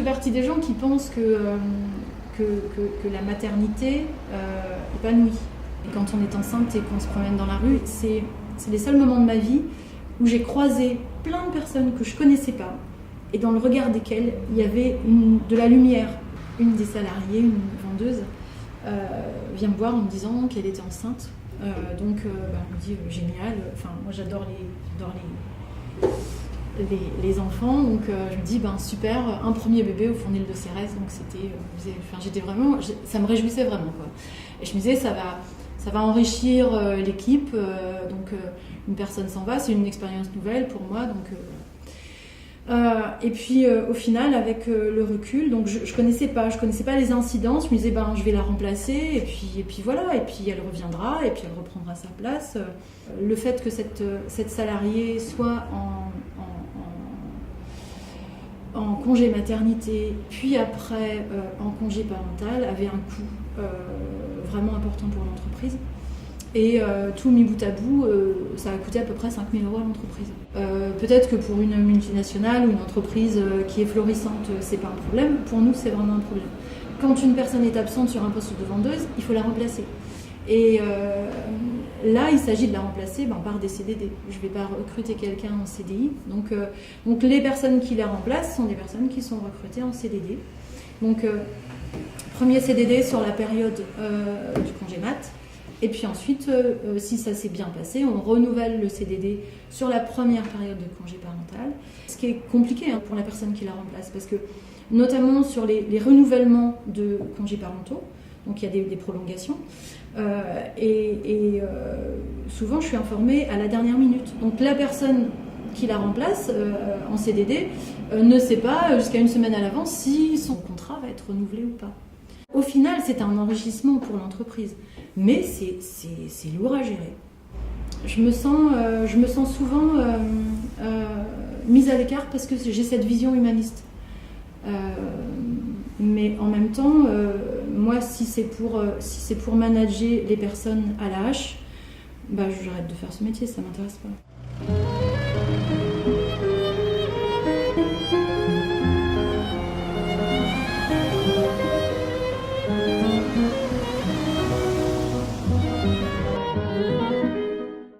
partie des gens qui pensent que la maternité épanouit. Et quand on est enceinte et qu'on se promène dans la rue, c'est les seuls moments de ma vie où j'ai croisé plein de personnes que je ne connaissais pas et dans le regard desquelles il y avait de la lumière. Une des salariées, une vendeuse, vient me voir en me disant qu'elle était enceinte. Elle me dit génial, enfin moi j'adore les enfants, donc je me dis super, un premier bébé au fond d'Île de Cérès, donc j'étais vraiment, ça me réjouissait vraiment quoi. Et je me disais ça va enrichir l'équipe, une personne s'en va, c'est une expérience nouvelle pour moi, donc et puis au final avec le recul, donc je connaissais pas les incidences, je me disais je vais la remplacer et puis voilà, et puis elle reviendra et puis elle reprendra sa place. Le fait que cette salariée soit en congé maternité puis après en congé parental avait un coût vraiment important pour l'entreprise. Et tout mis bout à bout, ça a coûté à peu près 5 000 € à l'entreprise. Peut-être que pour une multinationale ou une entreprise qui est florissante, c'est pas un problème. Pour nous, c'est vraiment un problème. Quand une personne est absente sur un poste de vendeuse, il faut la remplacer. Et là, il s'agit de la remplacer par des CDD. Je ne vais pas recruter quelqu'un en CDI. Donc les personnes qui la remplacent sont des personnes qui sont recrutées en CDD. Donc premier CDD sur la période du congé mat. Et puis ensuite, si ça s'est bien passé, on renouvelle le CDD sur la première période de congé parental. Ce qui est compliqué pour la personne qui la remplace, parce que notamment sur les renouvellements de congés parentaux, donc il y a des prolongations, souvent je suis informée à la dernière minute. Donc la personne qui la remplace en CDD ne sait pas jusqu'à une semaine à l'avance si son contrat va être renouvelé ou pas. Au final, c'est un enrichissement pour l'entreprise, mais c'est lourd à gérer. Je me sens souvent mise à l'écart parce que j'ai cette vision humaniste. Mais en même temps, moi, si c'est pour manager les personnes à la hache, j'arrête de faire ce métier, ça m'intéresse pas.